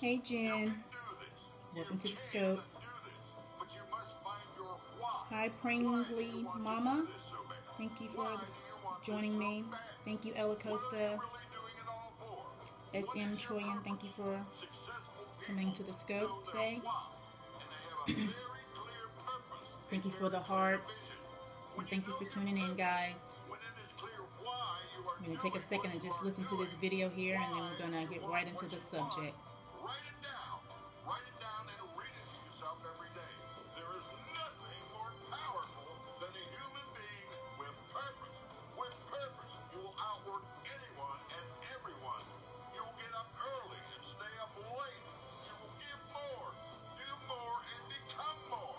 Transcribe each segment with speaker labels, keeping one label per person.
Speaker 1: Hey Jen, welcome to the scope. Hi Pringley Mama, thank you for joining me. Thank you Ella Costa, SM Troyan, thank you for coming to the scope today. Thank you for the hearts, and thank you for tuning in, guys. I'm going to take a second and just listen to this video here, and then we're going to get right into the subject. Write it down and read it to yourself every day. There is nothing more powerful than a human being with purpose. With purpose, you will outwork anyone and everyone. You will get up early and stay up late. You will give more, do more, and become more.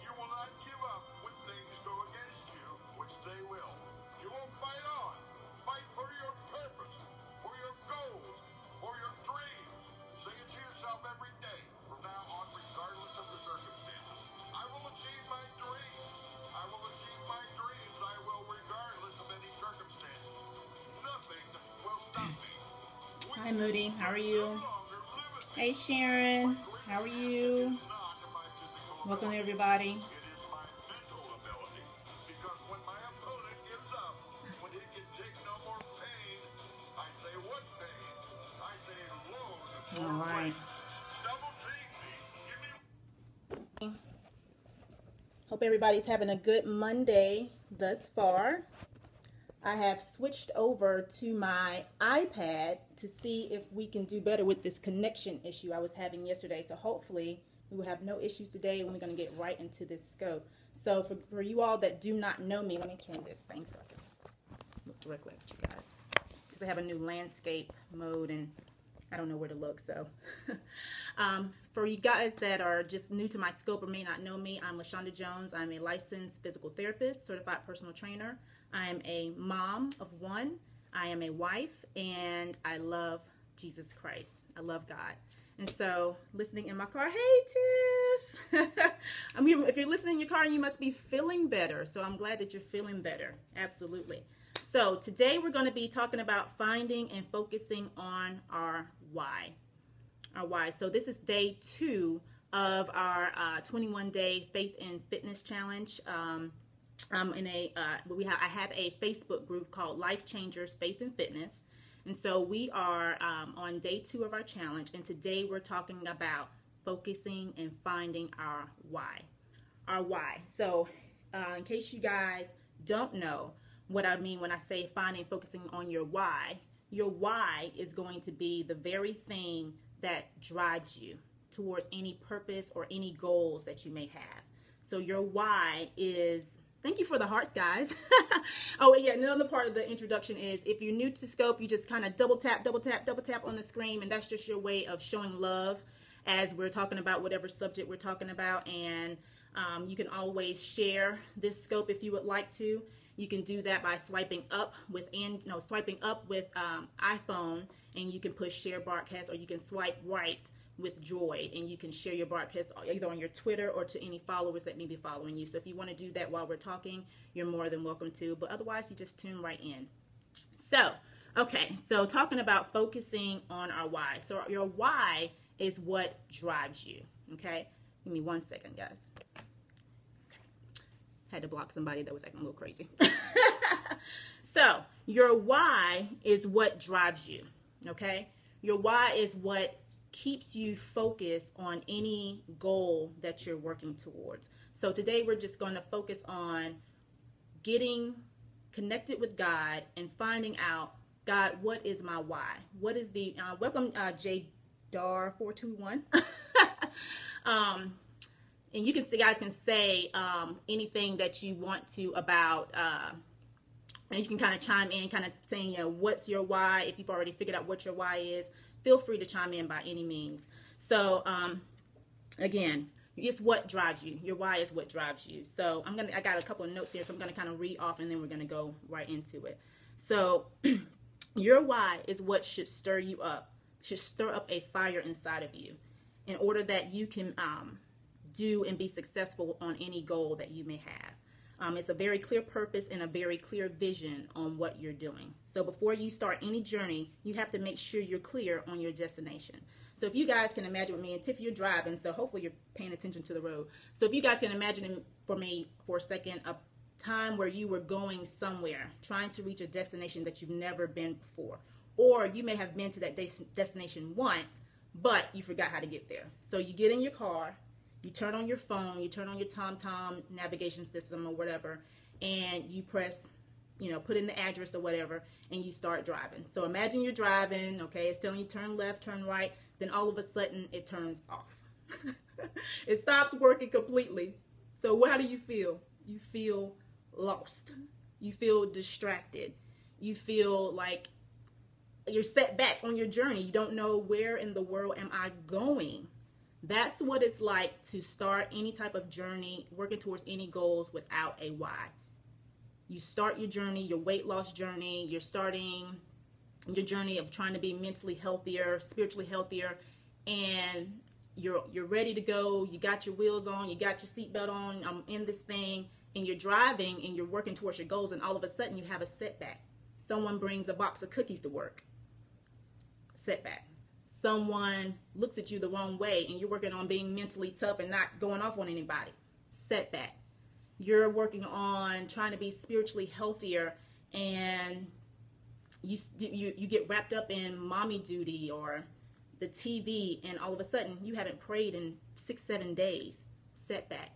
Speaker 1: You will not give up when things go against you, which they will. You will fight on. Fight for your purpose, for your goals, for your dreams. Say it to yourself every day from now on, regardless of the circumstances. I will achieve my dreams. I will achieve my dreams. I will, regardless of any circumstances. Nothing will stop me. Hi, Moody. How are you? Hey, Sharon. How are you? Welcome, everybody. It is my mental ability. Because when my opponent gives up, when he can take no more pain, I say, what pain? I say, load. All right. Hope everybody's having a good Monday thus far. I have switched over to my iPad to see if we can do better with this connection issue I was having yesterday. So hopefully we will have no issues today, and we're going to get right into this scope. So for you all that do not know me, let me turn this thing so I can look directly at you guys. Because I have a new landscape mode and I don't know where to look. So for you guys that are just new to my scope or may not know me, I'm LaShonda Jones. I'm a licensed physical therapist, certified personal trainer. I am a mom of one. I am a wife, and I love Jesus Christ. I love God. And so listening in my car, hey Tiff. If you're listening in your car, you must be feeling better. So I'm glad that you're feeling better. Absolutely. So today we're going to be talking about finding and focusing on our why. Our why. So this is day 2 of our 21-day faith and fitness challenge. I have a Facebook group called Life Changers Faith and Fitness. And so we are on day 2 of our challenge. And today we're talking about focusing and finding our why. Our why. So in case you guys don't know what I mean when I say finding, focusing on your why is going to be the very thing that drives you towards any purpose or any goals that you may have. So your why is, thank you for the hearts, guys. Oh yeah, another part of the introduction is if you're new to Scope, you just kind of double tap on the screen, and that's just your way of showing love as we're talking about whatever subject we're talking about. And you can always share this Scope if you would like to. You can do that by swiping up with iPhone, and you can push share broadcast, or you can swipe right with Droid, and you can share your broadcast either on your Twitter or to any followers that may be following you. So if you want to do that while we're talking, you're more than welcome to, but otherwise you just tune right in. So, okay, so talking about focusing on our why. So your why is what drives you, okay? Give me one second, guys. Had to block somebody that was acting a little crazy. So your why is what drives you, okay? Your why is what keeps you focused on any goal that you're working towards. So today we're just going to focus on getting connected with God and finding out, God, what is my why? What is the, welcome J Dar 421. And you guys can say anything that you want to about, and you can kind of chime in, kind of saying, what's your why? If you've already figured out what your why is, feel free to chime in by any means. So, again, it's what drives you. Your why is what drives you. So I got a couple of notes here, so I'm going to kind of read off, and then we're going to go right into it. So your why is what should stir you up, should stir up a fire inside of you in order that you can do and be successful on any goal that you may have. It's a very clear purpose and a very clear vision on what you're doing. So before you start any journey, you have to make sure you're clear on your destination. So if you guys can imagine with me, and Tiff, you're driving, so hopefully you're paying attention to the road. So if you guys can imagine for me for a second, a time where you were going somewhere, trying to reach a destination that you've never been before. Or you may have been to that destination once, but you forgot how to get there. So you get in your car, you turn on your phone, you turn on your TomTom navigation system or whatever, and you press, put in the address or whatever, and you start driving. So imagine you're driving, okay, it's telling you turn left, turn right, then all of a sudden it turns off. It stops working completely. So how do you feel? You feel lost. You feel distracted. You feel like you're set back on your journey. You don't know, where in the world am I going? That's what it's like to start any type of journey, working towards any goals without a why. You start your journey, your weight loss journey, you're starting your journey of trying to be mentally healthier, spiritually healthier, and you're ready to go. You got your wheels on, you got your seatbelt on, I'm in this thing, and you're driving and you're working towards your goals, and all of a sudden you have a setback. Someone brings a box of cookies to work. Setback. Someone looks at you the wrong way and you're working on being mentally tough and not going off on anybody. Setback. You're working on trying to be spiritually healthier, and you get wrapped up in mommy duty or the TV, and all of a sudden you haven't prayed in 6-7 days. Setback.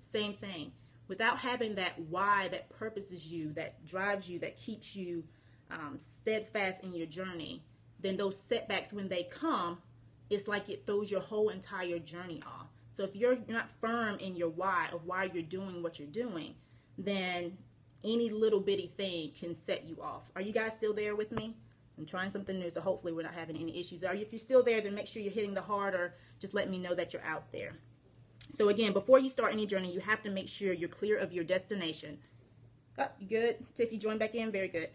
Speaker 1: Same thing. Without having that why that purposes you, that drives you, that keeps you steadfast in your journey, then those setbacks, when they come, it's like it throws your whole entire journey off. So if you're not firm in your why of why you're doing what you're doing, then any little bitty thing can set you off. Are you guys still there with me? I'm trying something new, so hopefully we're not having any issues. If you're still there, then make sure you're hitting the heart, or just let me know that you're out there. So again, before you start any journey, you have to make sure you're clear of your destination. Oh, you good? Tiff, you joined back in? Very good.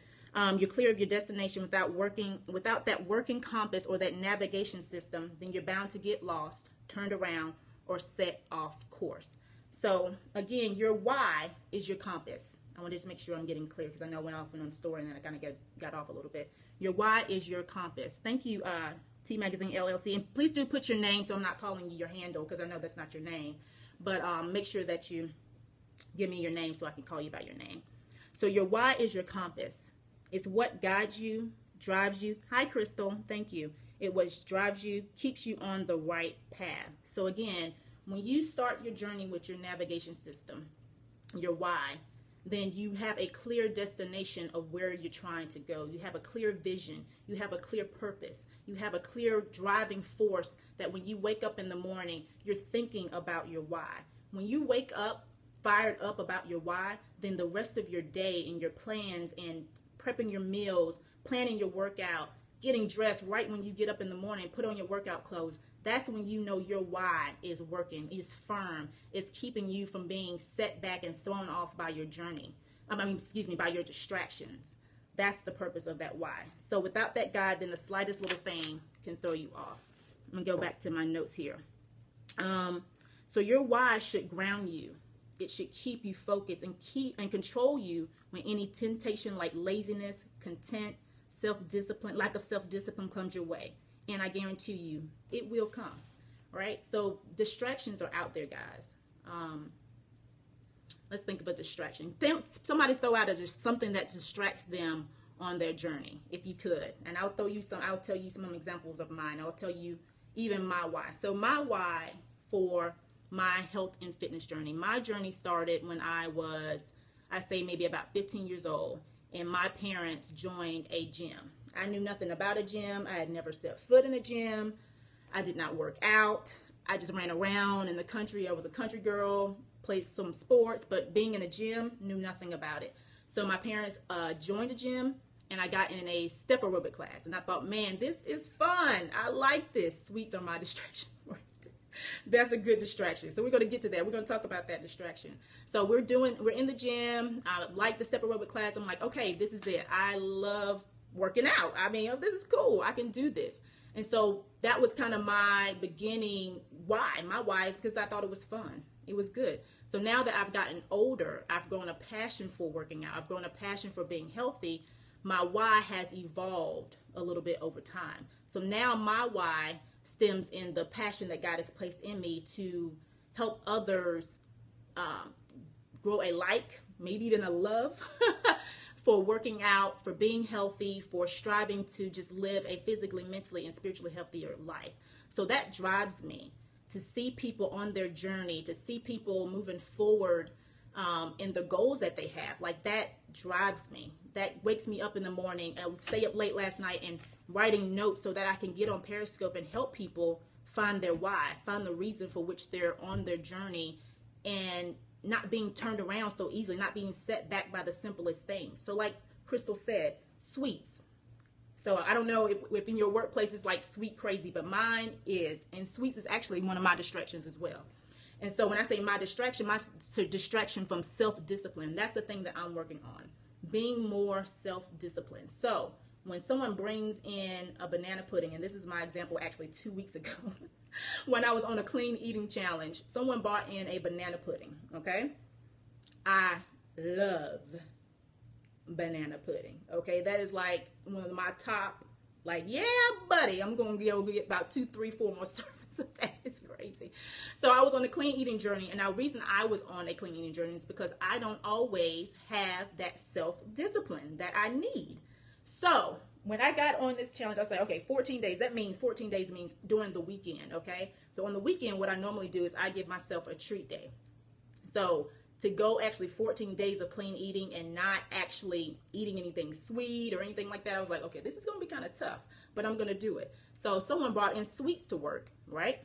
Speaker 1: You're clear of your destination without that working compass or that navigation system, then you're bound to get lost, turned around, or set off course. So again, your why is your compass. I want to just make sure I'm getting clear, because I know I went off on the story and then I kind of got off a little bit. Your why is your compass. Thank you, T Magazine LLC. And please do put your name, so I'm not calling you your handle, because I know that's not your name. But make sure that you give me your name so I can call you by your name. So your why is your compass. It's what guides you, drives you. Hi, Crystal. Thank you. It what drives you, keeps you on the right path. So again, when you start your journey with your navigation system, your why, then you have a clear destination of where you're trying to go. You have a clear vision. You have a clear purpose. You have a clear driving force that when you wake up in the morning, you're thinking about your why. When you wake up fired up about your why, then the rest of your day and your plans and prepping your meals, planning your workout, getting dressed right when you get up in the morning, put on your workout clothes, that's when you know your why is working, is firm, is keeping you from being set back and thrown off by your journey. By your distractions. That's the purpose of that why. So without that guide, then the slightest little thing can throw you off. I'm going to go back to my notes here. So your why should ground you. It should keep you focused and control you when any temptation like laziness, content, lack of self-discipline comes your way. And I guarantee you, it will come, right? So distractions are out there, guys. Let's think of a distraction. Somebody throw out something that distracts them on their journey, if you could. And I'll tell you some examples of mine. I'll tell you even my why. So my why for my health and fitness journey. My journey started when I was, I say maybe about 15 years old, and my parents joined a gym. I knew nothing about a gym. I had never set foot in a gym. I did not work out. I just ran around in the country. I was a country girl, played some sports, but being in a gym, knew nothing about it. So my parents joined a gym, and I got in a step aerobic class. And I thought, man, this is fun. I like this. Sweets are my distraction. That's a good distraction. So we're going to get to that. We're going to talk about that distraction. So we're in the gym. I like the step aerobic class. I'm like, okay, this is it. I love working out. I mean, this is cool. I can do this. And so that was kind of my beginning why. My why is because I thought it was fun. It was good. So now that I've gotten older, I've grown a passion for working out. I've grown a passion for being healthy. My why has evolved a little bit over time. So now my why stems in the passion that God has placed in me to help others grow a like, maybe even a love for working out, for being healthy, for striving to just live a physically, mentally, and spiritually healthier life. So that drives me to see people on their journey, to see people moving forward in the goals that they have. Like, that drives me. That wakes me up in the morning. I would stay up late last night and writing notes so that I can get on Periscope and help people find their why, find the reason for which they're on their journey, and not being turned around so easily, not being set back by the simplest things. So like Crystal said, sweets. So I don't know if in your workplace it's like sweet crazy, but mine is. And sweets is actually one of my distractions as well. And so when I say my distraction from self-discipline, that's the thing that I'm working on. Being more self-disciplined. So when someone brings in a banana pudding, and this is my example actually 2 weeks ago, when I was on a clean eating challenge, someone brought in a banana pudding, okay? I love banana pudding, okay? That is like one of my top, like, yeah, buddy, I'm going to get about 2, 3, 4 more servings of that. It's crazy. So I was on a clean eating journey, and the reason I was on a clean eating journey is because I don't always have that self-discipline that I need. So when I got on this challenge, I said, okay, 14 days. That means 14 days means during the weekend, okay? So on the weekend, what I normally do is I give myself a treat day. So to go actually 14 days of clean eating and not actually eating anything sweet or anything like that, I was like, okay, this is going to be kind of tough, but I'm going to do it. So someone brought in sweets to work, right?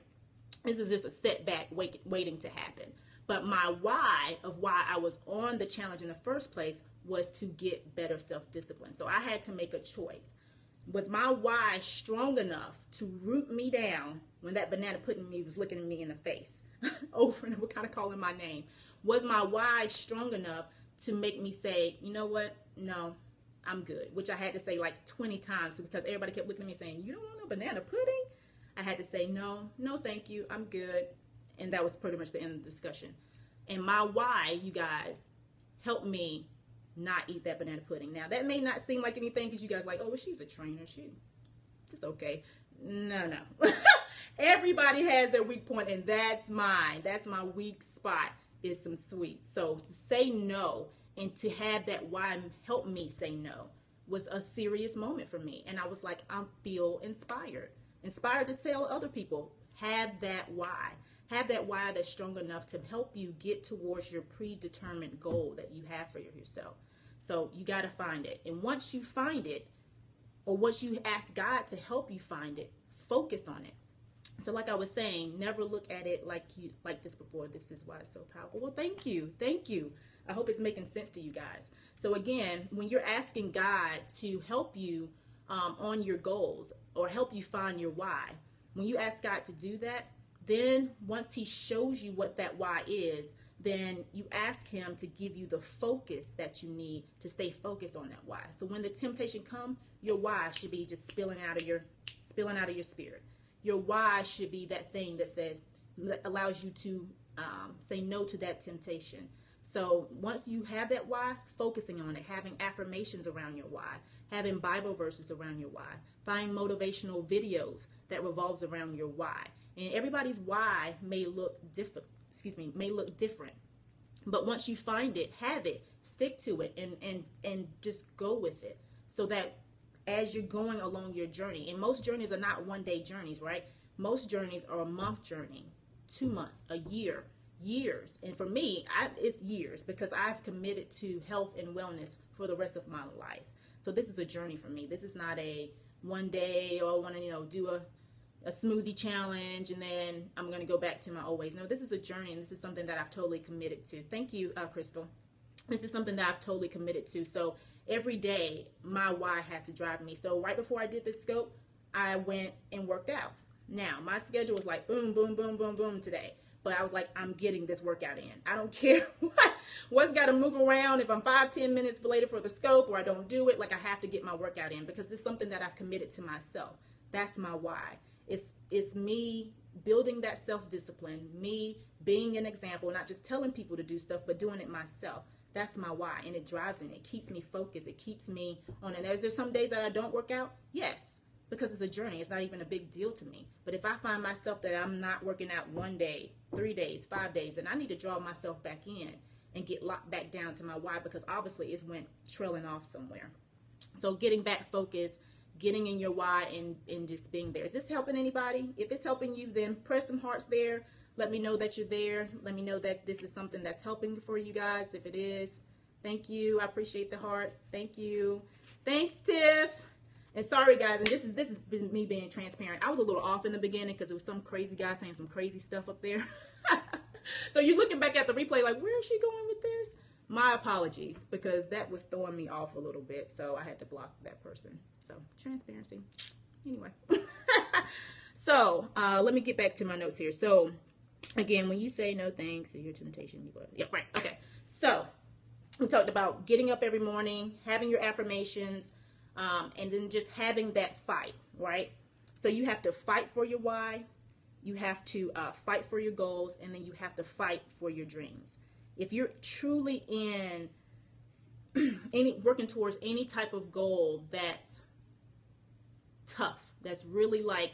Speaker 1: This is just a setback waiting to happen. But my why of why I was on the challenge in the first place was to get better self-discipline. So I had to make a choice. Was my why strong enough to root me down when that banana pudding me was looking at me in the face over and over, kind of calling my name? Was my why strong enough to make me say, you know what? No, I'm good. Which I had to say like 20 times because everybody kept looking at me saying, you don't want no banana pudding? I had to say, no, thank you. I'm good. And that was pretty much the end of the discussion. And my why, you guys, helped me not eat that banana pudding. Now, that may not seem like anything because you guys are like, oh, well, she's a trainer. It's okay. No. Everybody has their weak point, and that's mine. That's my weak spot, is some sweets. So to say no and to have that why help me say no was a serious moment for me. And I was like, I feel inspired to tell other people, have that why. Have that why that's strong enough to help you get towards your predetermined goal that you have for yourself. So you got to find it. And once you find it, or once you ask God to help you find it, focus on it. So like I was saying, never look at it like this before. This is why it's so powerful. Well, thank you. I hope it's making sense to you guys. So again, when you're asking God to help you on your goals or help you find your why, when you ask God to do that, then once he shows you what that why is, then you ask him to give you the focus that you need to stay focused on that why. So when the temptation comes, your why should be just spilling out of your spirit. Your why should be that thing that allows you to say no to that temptation. So once you have that why, focusing on it, having affirmations around your why, having Bible verses around your why, find motivational videos that revolves around your why. And everybody's why may look different. But once you find it, have it, stick to it, and just go with it. So that as you're going along your journey, and most journeys are not one-day journeys, right? Most journeys are a month journey, 2 months, a year, years. And for me, it's years because I've committed to health and wellness for the rest of my life. So this is a journey for me. This is not a one day, or I want to, do a smoothie challenge and then I'm going to go back to my old ways. No, this is a journey, and this is something that I've totally committed to. Thank you, Crystal. This is something that I've totally committed to. So every day, my why has to drive me. So right before I did this scope, I went and worked out. Now, my schedule was like boom, boom, boom, boom, boom today. But I was like, I'm getting this workout in. I don't care what's got to move around. If I'm 5-10 minutes later for the scope or I don't do it, like I have to get my workout in because it's something that I've committed to myself. That's my why. It's me building that self-discipline, me being an example, not just telling people to do stuff, but doing it myself. That's my why, and it drives me. It keeps me focused. It keeps me on it. Is there some days that I don't work out? Yes, because it's a journey. It's not even a big deal to me. But if I find myself that I'm not working out 1 day, 3 days, 5 days, and I need to draw myself back in and get locked back down to my why, because obviously it's went trailing off somewhere. So getting back focused, getting in your why, and just being there. Is this helping anybody? If it's helping you, then press some hearts there. Let me know that you're there. Let me know that this is something that's helping for you guys. If it is, thank you. I appreciate the hearts. Thank you. Thanks, Tiff. And sorry, guys, and this has been me being transparent. I was a little off in the beginning because it was some crazy guy saying some crazy stuff up there. So you're looking back at the replay like, where is she going with this? My apologies, because that was throwing me off a little bit. So I had to block that person. So transparency. Anyway. So let me get back to my notes here. So again, when you say no thanks to your temptation, you go, yeah, right. Okay. So we talked about getting up every morning, having your affirmations, and then just having that fight, right? So you have to fight for your why. You have to fight for your goals, and then you have to fight for your dreams. If you're truly in working towards any type of goal that's tough, that's really like,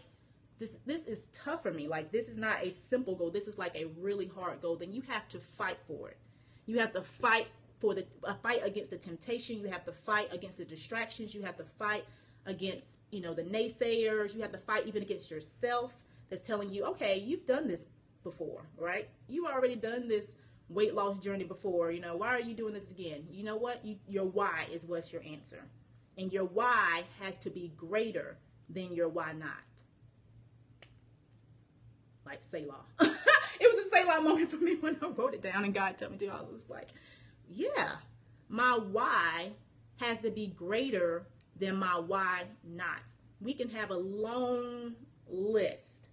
Speaker 1: this is tough for me, like this is not a simple goal, this is like a really hard goal, then you have to fight for it. You have to fight for fight against the temptation. You have to fight against the distractions. You have to fight against, the naysayers. You have to fight even against yourself that's telling you, okay, you've done this before, right? You've already done this weight loss journey before. Why are you doing this again? You know what? Your why is what's your answer. And your why has to be greater than your why not. Like Selah. It was a Selah moment for me when I wrote it down and God told me to. I was just like, yeah, my why has to be greater than my why not. We can have a long list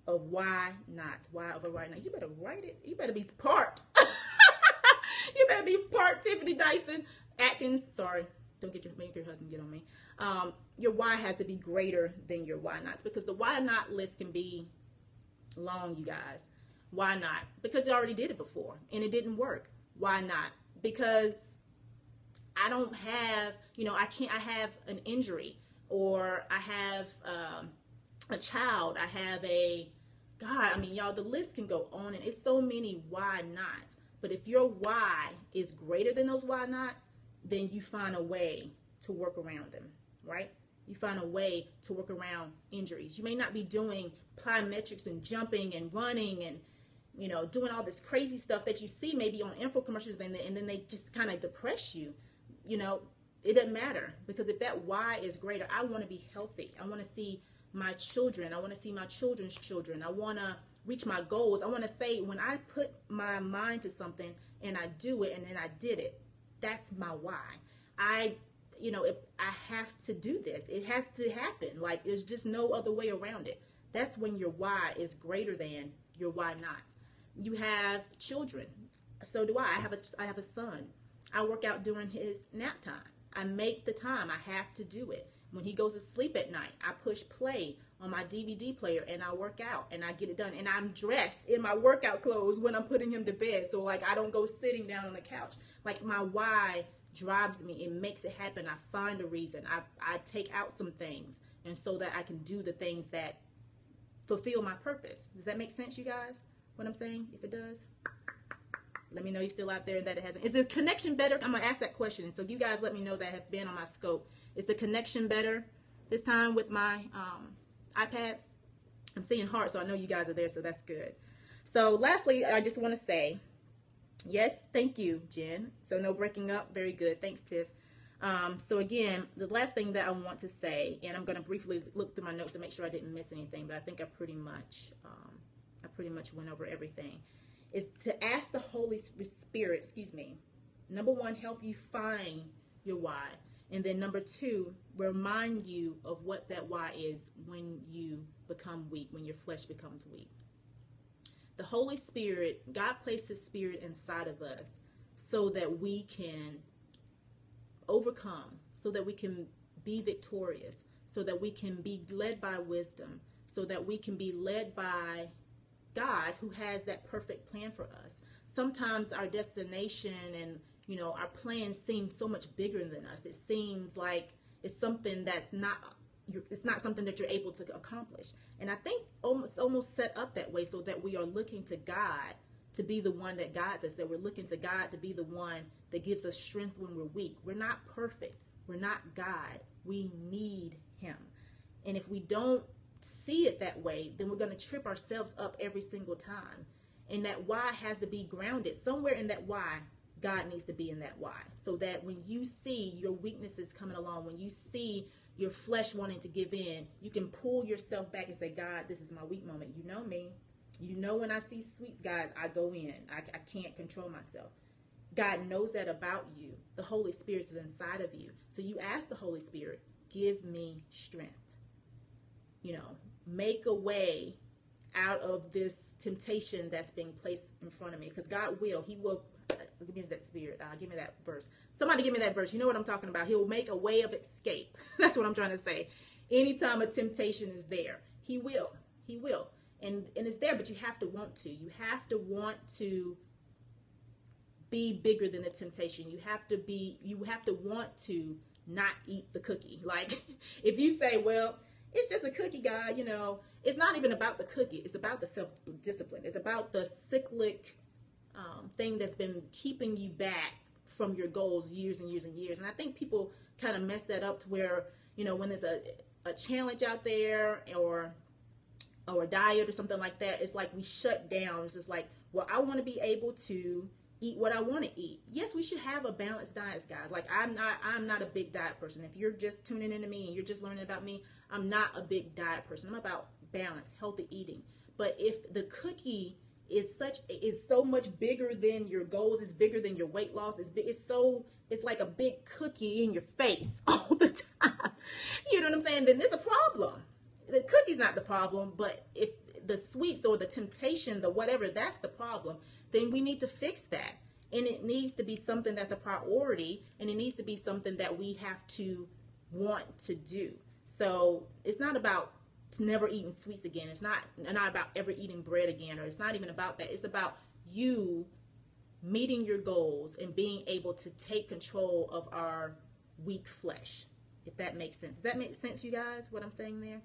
Speaker 1: of why nots. Why over why not. You better write it. You better be part. You better be part Tiffany Dyson Atkins. Sorry, don't make your husband get on me. Your why has to be greater than your why nots, because the why not list can be long, you guys. Why not? Because you already did it before and it didn't work. Why not? Because I don't have, I have an injury, or I have a child, I have y'all, the list can go on, and it's so many why nots. But if your why is greater than those why nots, then you find a way to work around them, right? You find a way to work around injuries. You may not be doing plyometrics and jumping and running and, doing all this crazy stuff that you see maybe on info commercials, and then they just kind of depress you. It doesn't matter, because if that why is greater, I want to be healthy. I want to see my children. I want to see my children's children. I want to reach my goals. I want to say, when I put my mind to something and I do it and then I did it, that's my why. I have to do this. It has to happen. Like, there's just no other way around it. That's when your why is greater than your why not. You have children. So do I. I have a son. I work out during his nap time. I make the time. I have to do it. When he goes to sleep at night, I push play on my DVD player and I work out and I get it done. And I'm dressed in my workout clothes when I'm putting him to bed. So like, I don't go sitting down on the couch. Like, my why drives me. It makes it happen. I find a reason. I take out some things, and so that I can do the things that fulfill my purpose. Does that make sense, you guys? What I'm saying? If it does, let me know you're still out there and that it hasn't. Is the connection better? I'm going to ask that question. So you guys let me know that have been on my scope. Is the connection better this time with my iPad? I'm seeing heart, so I know you guys are there, so that's good. So lastly, I just want to say, yes, thank you, Jen. So no breaking up. Very good. Thanks, Tiff. So again, the last thing that I want to say, and I'm going to briefly look through my notes to make sure I didn't miss anything, but I think I pretty much went over everything, is to ask the Holy Spirit, number one, help you find your why. And then number two, remind you of what that why is when you become weak, when your flesh becomes weak. The Holy Spirit, God placed His Spirit inside of us so that we can overcome, so that we can be victorious, so that we can be led by wisdom, so that we can be led by God, who has that perfect plan for us. Sometimes our destination and, our plans seem so much bigger than us. It seems like it's something that's not, it's not something that you're able to accomplish. And I think almost set up that way so that we are looking to God to be the one that guides us, that we're looking to God to be the one that gives us strength when we're weak. We're not perfect. We're not God. We need him. And if we don't see it that way, then we're going to trip ourselves up every single time. And that why has to be grounded somewhere in that why. God needs to be in that why, so that when you see your weaknesses coming along, when you see your flesh wanting to give in, you can pull yourself back and say, God, this is my weak moment. You know me. You know, when I see sweets, God, I go in. I can't control myself. God knows that about you. The Holy Spirit is inside of you. So you ask the Holy Spirit, give me strength. Make a way out of this temptation that's being placed in front of me. Because God will. He will. Give me that spirit. Give me that verse. Somebody give me that verse. You know what I'm talking about. He'll make a way of escape. That's what I'm trying to say. Anytime a temptation is there, he will. He will. And it's there, but you have to want to. You have to want to be bigger than the temptation. You have to want to not eat the cookie. Like, if you say, well, it's just a cookie, God, it's not even about the cookie. It's about the self-discipline. It's about the cyclic thing that's been keeping you back from your goals years and years and years. And I think people kind of mess that up to where, when there's a challenge out there or a diet or something like that, it's like we shut down. It's just like, well, I want to be able to eat what I want to eat. Yes, we should have a balanced diet, guys. Like, I'm not a big diet person. If you're just tuning into me and you're just learning about me, I'm not a big diet person. I'm about balance, healthy eating. But if the cookie is so much bigger than your goals, it's bigger than your weight loss, it's like a big cookie in your face all the time. You know what I'm saying? Then there's a problem. The cookie's not the problem, but if the sweets or the temptation, the whatever, that's the problem, then we need to fix that. And it needs to be something that's a priority, and it needs to be something that we have to want to do. So it's not about never eating sweets again. It's not about ever eating bread again, or it's not even about that. It's about you meeting your goals and being able to take control of our weak flesh, if that makes sense. Does that make sense, you guys, what I'm saying there?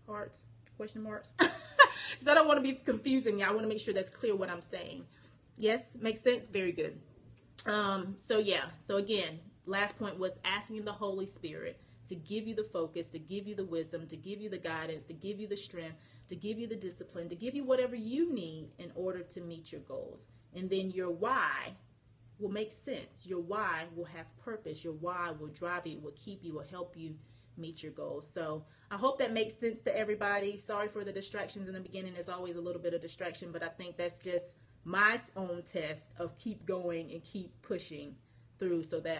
Speaker 1: Hearts, question marks. Because I don't want to be confusing you. I want to make sure that's clear what I'm saying. Yes, makes sense? Very good. So again, last point was asking the Holy Spirit to give you the focus, to give you the wisdom, to give you the guidance, to give you the strength, to give you the discipline, to give you whatever you need in order to meet your goals. And then your why will make sense. Your why will have purpose. Your why will drive you, will keep you, will help you meet your goals. So I hope that makes sense to everybody. Sorry for the distractions in the beginning. There's always a little bit of distraction, but I think that's just my own test of keep going and keep pushing through, so that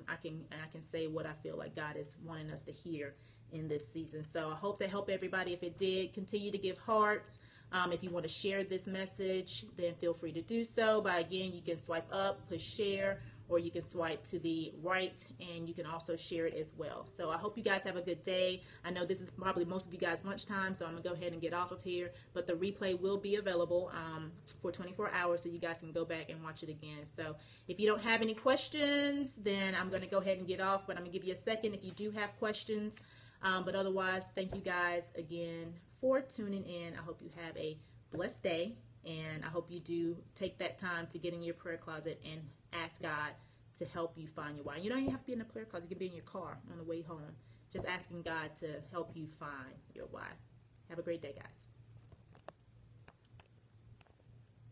Speaker 1: I can say what I feel like God is wanting us to hear in this season. So I hope that helped everybody. If it did, continue to give hearts. If you want to share this message, then feel free to do so. But again, you can swipe up, push share, or you can swipe to the right, and you can also share it as well. So I hope you guys have a good day. I know this is probably most of you guys' lunchtime, so I'm going to go ahead and get off of here. But the replay will be available for 24 hours, so you guys can go back and watch it again. So if you don't have any questions, then I'm going to go ahead and get off, but I'm going to give you a second if you do have questions. But otherwise, thank you guys again for tuning in. I hope you have a blessed day, and I hope you do take that time to get in your prayer closet and ask God to help you find your why. You don't even have to be in a prayer closet. You can be in your car on the way home, just asking God to help you find your why. Have a great day, guys.